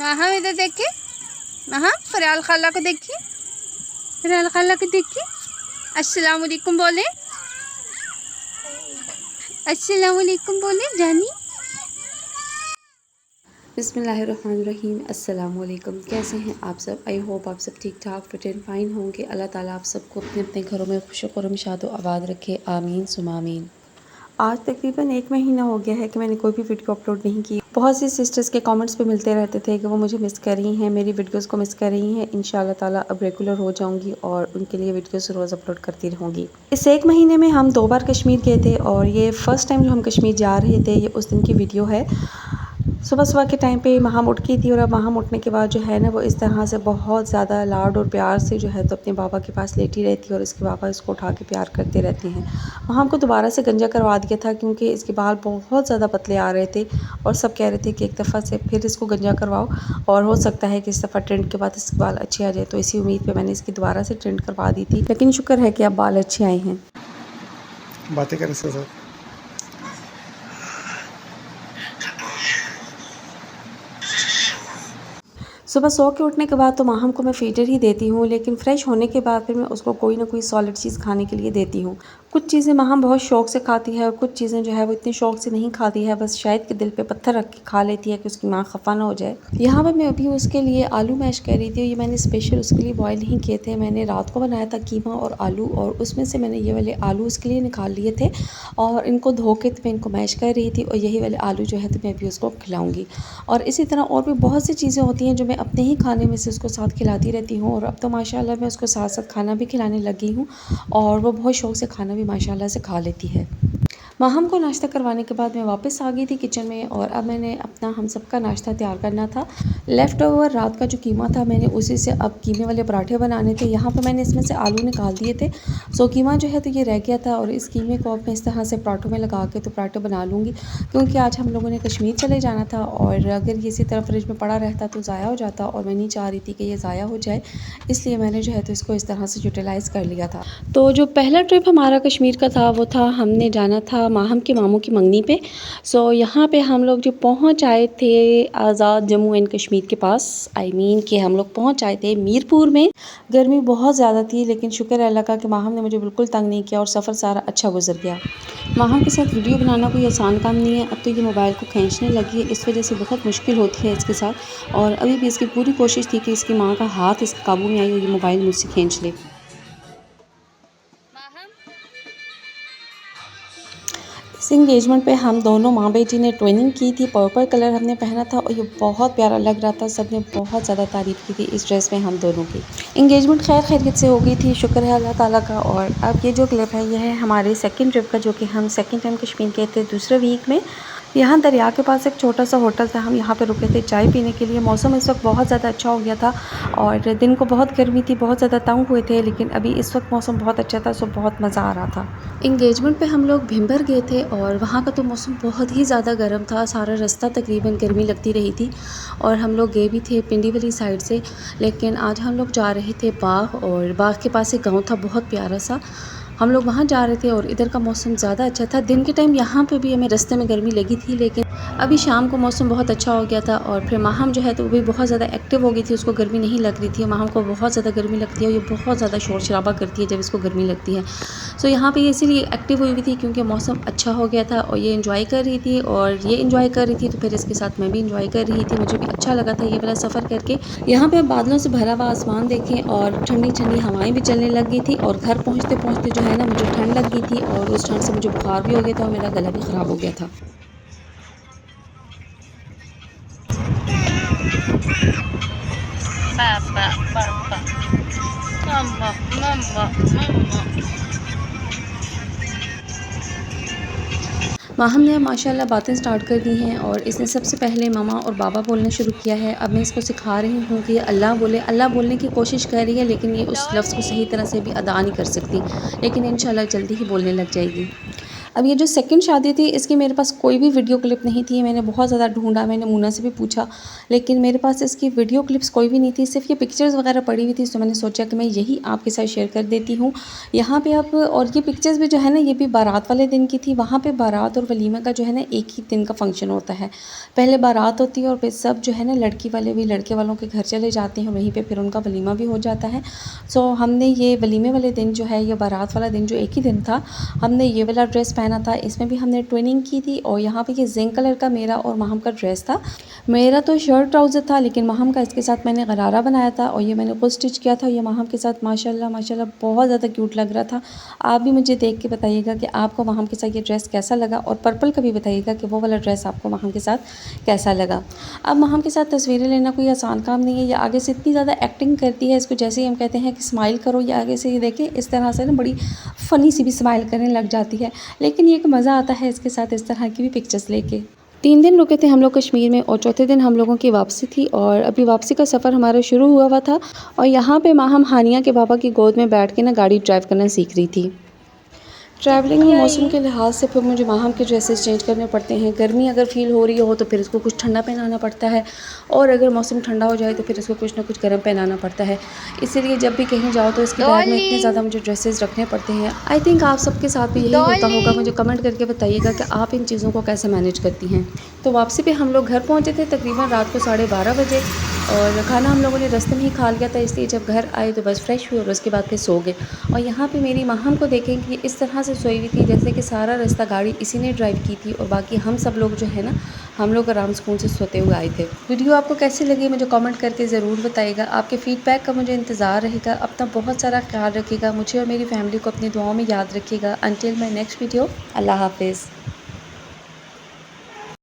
माहा इधर देखिए, माहा फरियाल खाला को देखिए, फरियाल खाला को देखिए। अस्सलाम वालेकुम बोले, अस्सलाम वालेकुम बोले जानी। बिस्मिल्लाहिर्रहमानिर्रहीम। अस्सलाम वालेकुम। कैसे हैं आप सब? आई होप आप सब ठीक ठाक फिट एंड फाइन होंगे। अल्लाह ताला आप सबको अपने अपने घरों में खुश खुरम शादो आबाद रखे, आमीन सुमा आमीन। आज तकरीबन 1 महीना हो गया है कि मैंने कोई भी वीडियो अपलोड नहीं की। बहुत सी सिस्टर्स के कमेंट्स पे मिलते रहते थे कि वो मुझे मिस कर रही हैं, मेरी वीडियोस को मिस कर रही हैं। इंशाल्लाह ताला अब रेगुलर हो जाऊंगी और उनके लिए वीडियोस रोज़ अपलोड करती रहूँगी। इस 1 महीने में हम 2 बार कश्मीर गए थे और ये फ़र्स्ट टाइम जो हम कश्मीर जा रहे थे, ये उस दिन की वीडियो है। सुबह सुबह के टाइम पे महाम उठ गई थी और अब महाम उठने के बाद जो है ना, वो इस तरह से बहुत ज़्यादा लाड और प्यार से जो है तो अपने बाबा के पास लेटी रहती है और इसके बाबा इसको उठा के प्यार करते रहते हैं। महाम को दोबारा से गंजा करवा दिया था क्योंकि इसके बाल बहुत ज़्यादा पतले आ रहे थे और सब कह रहे थे कि एक दफ़ा से फिर इसको गंजा करवाओ और हो सकता है कि इस दफ़ा ट्रेंड के बाद इसके बाल अच्छे आ जाए। तो इसी उम्मीद पर मैंने इसकी दोबारा से ट्रेंड करवा दी थी, लेकिन शुक्र है कि अब बाल अच्छे आए हैं। बातें करें इसके साथ। सुबह सो के उठने के बाद तो माहम को मैं फीडर ही देती हूँ, लेकिन फ़्रेश होने के बाद फिर मैं उसको कोई ना कोई सॉलिड चीज़ खाने के लिए देती हूँ। कुछ चीज़ें माहम बहुत शौक़ से खाती है और कुछ चीज़ें जो है वो इतने शौक़ से नहीं खाती है, बस शायद के दिल पे पत्थर रख के खा लेती है कि उसकी माँ खफा ना हो जाए। यहाँ पर मैं अभी उसके लिए आलू मैश कर रही थी। ये मैंने स्पेशल उसके लिए बॉयल नहीं किए थे, मैंने रात को बनाया था कीमा और आलू, और उसमें से मैंने ये वाले आलू उसके लिए निकाल लिए थे और इनको धो के तो मैं इनको मैश कर रही थी और यही वाले आलू जो है तो मैं अभी उसको खिलाऊँगी। और इसी तरह और भी बहुत सी चीज़ें होती हैं जो मैं अपने ही खाने में से उसको साथ खिलाती रहती हूँ, और अब तो माशाल्लाह मैं उसको साथ साथ खाना भी खिलाने लगी हूँ और वो बहुत शौक़ से खाना भी माशाल्लाह से खा लेती है। माहम को नाश्ता करवाने के बाद मैं वापस आ गई थी किचन में और अब मैंने अपना हम सबका नाश्ता तैयार करना था। लेफ़्ट ओवर रात का जो कीमा था मैंने उसी से अब कीमे वाले पराठे बनाने थे। यहाँ पर मैंने इसमें से आलू निकाल दिए थे, सो कीमा जो है तो ये रह गया था और इस कीमे को अब मैं इस तरह से पराठों में लगा के तो पराठे बना लूँगी, क्योंकि आज हम लोगों ने कश्मीर चले जाना था और अगर ये इसी तरह फ्रिज में पड़ा रहता तो ज़ाया हो जाता और मैं नहीं चाह रही थी कि ये ज़ाया हो जाए, इसलिए मैंने जो है तो इसको इस तरह से यूटिलाइज़ कर लिया था। तो जो पहला ट्रिप हमारा कश्मीर का था वो था, हमने जाना था माहम के मामू की मंगनी पे। सो यहाँ पे हम लोग जो पहुँच आए थे आज़ाद जम्मू एंड कश्मीर के पास, आई मीन कि हम लोग पहुँच आए थे मीरपुर में। गर्मी बहुत ज़्यादा थी, लेकिन शुक्र है अल्लाह का कि माहम ने मुझे बिल्कुल तंग नहीं किया और सफ़र सारा अच्छा गुजर गया। माहम के साथ वीडियो बनाना कोई आसान काम नहीं है। अब तो ये मोबाइल को खींचने लगी है, इस वजह से बहुत मुश्किल होती है इसके साथ, और अभी भी इसकी पूरी कोशिश थी कि इसकी माँ का हाथ इसके काबू में आए और ये मोबाइल मुझसे खींच ले। इस इंगेजमेंट पे हम दोनों माँ बेटी ने ट्विनिंग की थी। पर्पल कलर हमने पहना था और ये बहुत प्यारा लग रहा था। सब ने बहुत ज़्यादा तारीफ़ की थी इस ड्रेस में हम दोनों की। इंगेजमेंट खैर खैरियत से हो गई थी, शुक्र है अल्लाह ताला का। और अब ये जो क्लिप है ये है हमारे सेकंड ट्रिप का, जो कि हम सेकंड टाइम कश्मीर गए थे दूसरे वीक में। यहाँ दरिया के पास एक छोटा सा होटल था, हम यहाँ पे रुके थे चाय पीने के लिए। मौसम इस वक्त बहुत ज़्यादा अच्छा हो गया था और दिन को बहुत गर्मी थी, बहुत ज़्यादा तंग हुए थे, लेकिन अभी इस वक्त मौसम बहुत अच्छा था, सो बहुत मज़ा आ रहा था। इंगेजमेंट पे हम लोग भिम्बर गए थे और वहाँ का तो मौसम बहुत ही ज़्यादा गर्म था, सारा रास्ता तकरीबन गर्मी लगती रही थी। और हम लोग गए भी थे पिंडी वाली साइड से, लेकिन आज हम लोग जा रहे थे बाग, और बाग के पास एक गाँव था बहुत प्यारा सा, हम लोग वहाँ जा रहे थे और इधर का मौसम ज़्यादा अच्छा था। दिन के टाइम यहाँ पे भी हमें रास्ते में गर्मी लगी थी, लेकिन अभी शाम को मौसम बहुत अच्छा हो गया था। और फिर माहम जो है तो वो भी बहुत ज़्यादा एक्टिव हो गई थी, उसको गर्मी नहीं लग रही थी। माहम को बहुत ज़्यादा गर्मी लगती है और ये बहुत ज़्यादा शोर शराबा करती है जब इसको गर्मी लगती है। सो यहाँ पे इसीलिए एक्टिव हुई हुई थी क्योंकि मौसम अच्छा हो गया था और ये इंजॉय कर रही थी, और ये इंजॉय कर रही थी तो फिर इसके साथ मैं भी इंजॉय कर रही थी। मुझे भी अच्छा लगा था ये वाला सफ़र करके। यहाँ पे बादलों से भरा हुआ आसमान देखें और ठंडी ठंडी हवाएं भी चलने लग गई थी, और घर पहुँचते पहुँचते जो है ना मुझे ठंड लग गई थी और उस ठंड से मुझे बुखार भी हो गया था और मेरा गला भी ख़राब हो गया था। पापा पापा, मम्मा मम्मा मम्मा। माहम ने माशाल्लाह बातें स्टार्ट कर दी हैं और इसने सबसे पहले मामा और बाबा बोलना शुरू किया है। अब मैं इसको सिखा रही हूँ कि अल्लाह बोले। अल्लाह बोलने की कोशिश कर रही है, लेकिन ये उस लफ्ज़ को सही तरह से भी अदा नहीं कर सकती, लेकिन इंशाल्लाह जल्दी ही बोलने लग जाएगी। अब ये जो सेकंड शादी थी इसकी मेरे पास कोई भी वीडियो क्लिप नहीं थी। मैंने बहुत ज़्यादा ढूंढा, मैंने मुन्ना से भी पूछा, लेकिन मेरे पास इसकी वीडियो क्लिप्स कोई भी नहीं थी। सिर्फ ये पिक्चर्स वगैरह पड़ी हुई थी, तो मैंने सोचा कि मैं यही आपके साथ शेयर कर देती हूँ। यहाँ पे आप, और ये पिक्चर्स भी जो है ना, ये भी बारात वाले दिन की थी। वहाँ पे बारात और वलीमा का जो है ना एक ही दिन का फंक्शन होता है। पहले बारात होती है और फिर सब जो है ना लड़की वाले भी लड़के वालों के घर चले जाते हैं, वहीं पे फिर उनका वलीमा भी हो जाता है। सो हमने ये वलीमे वाले दिन जो है, ये बारात वाला दिन जो एक ही दिन था, हमने ये वाला ड्रेस पहना था। इसमें भी हमने ट्विनिंग की थी। और यहाँ पे ये जिंक कलर का मेरा और माहम का ड्रेस था। मेरा तो शर्ट ट्राउज़र था, लेकिन माहम का इसके साथ मैंने गरारा बनाया था और ये मैंने खुद स्टिच किया था। ये माहम के साथ माशाल्लाह माशाल्लाह बहुत ज़्यादा क्यूट लग रहा था। आप भी मुझे देख के बताइएगा कि आपको माहम के साथ ये ड्रेस कैसा लगा, और पर्पल का भी बताइएगा कि वो वाला ड्रेस आपको माहम के साथ कैसा लगा। अब माहम के साथ तस्वीरें लेना कोई आसान काम नहीं है। ये आगे से इतनी ज़्यादा एक्टिंग करती है, इसको जैसे ही हम कहते हैं कि स्माइल करो, ये आगे से ये देखें इस तरह से ना बड़ी फ़नी सी भी स्माइल करने लग जाती है। लेकिन ये एक मज़ा आता है इसके साथ इस तरह की भी पिक्चर्स लेके। 3 दिन रुके थे हम लोग कश्मीर में और चौथे दिन हम लोगों की वापसी थी। और अभी वापसी का सफ़र हमारा शुरू हुआ था और यहाँ पे माहम हानिया के पापा की गोद में बैठ के ना गाड़ी ड्राइव करना सीख रही थी। ट्रैवलिंग में मौसम के लिहाज से फिर मुझे माहम के ड्रेसेस चेंज करने पड़ते हैं। गर्मी अगर फ़ील हो रही हो तो फिर इसको कुछ ठंडा पहनाना पड़ता है, और अगर मौसम ठंडा हो जाए तो फिर इसको कुछ ना कुछ गर्म पहनाना पड़ता है। इसीलिए जब भी कहीं जाओ तो इसके बैग में इतने ज़्यादा मुझे ड्रेसेस रखने पड़ते हैं। आई थिंक आप सबके साथ भी यही होता होगा। मुझे कमेंट करके बताइएगा कि आप इन चीज़ों को कैसे मैनेज करती हैं। तो वापसी पे हम लोग घर पहुँचे थे तकरीबन रात को 12:30 बजे, और खाना हम लोगों ने रास्ते में ही खा लिया था। इसलिए जब घर आए तो बस फ्रेश हुए और उसके बाद फिर सो गए। और यहाँ पे मेरी माहम को देखें कि इस तरह से सोई हुई थी जैसे कि सारा रास्ता गाड़ी इसी ने ड्राइव की थी, और बाकी हम सब लोग जो है ना, हम लोग आराम सुकून से सोते हुए आए थे। वीडियो आपको कैसी लगी मुझे कमेंट करके ज़रूर बताइएगा। आपके फ़ीडबैक का मुझे इंतज़ार रहेगा। अपना बहुत सारा ख्याल रखिएगा। मुझे और मेरी फैमिली को अपनी दुआओं में याद रखिएगा। अंटिल माय नेक्स्ट वीडियो, अल्लाह हाफिज़।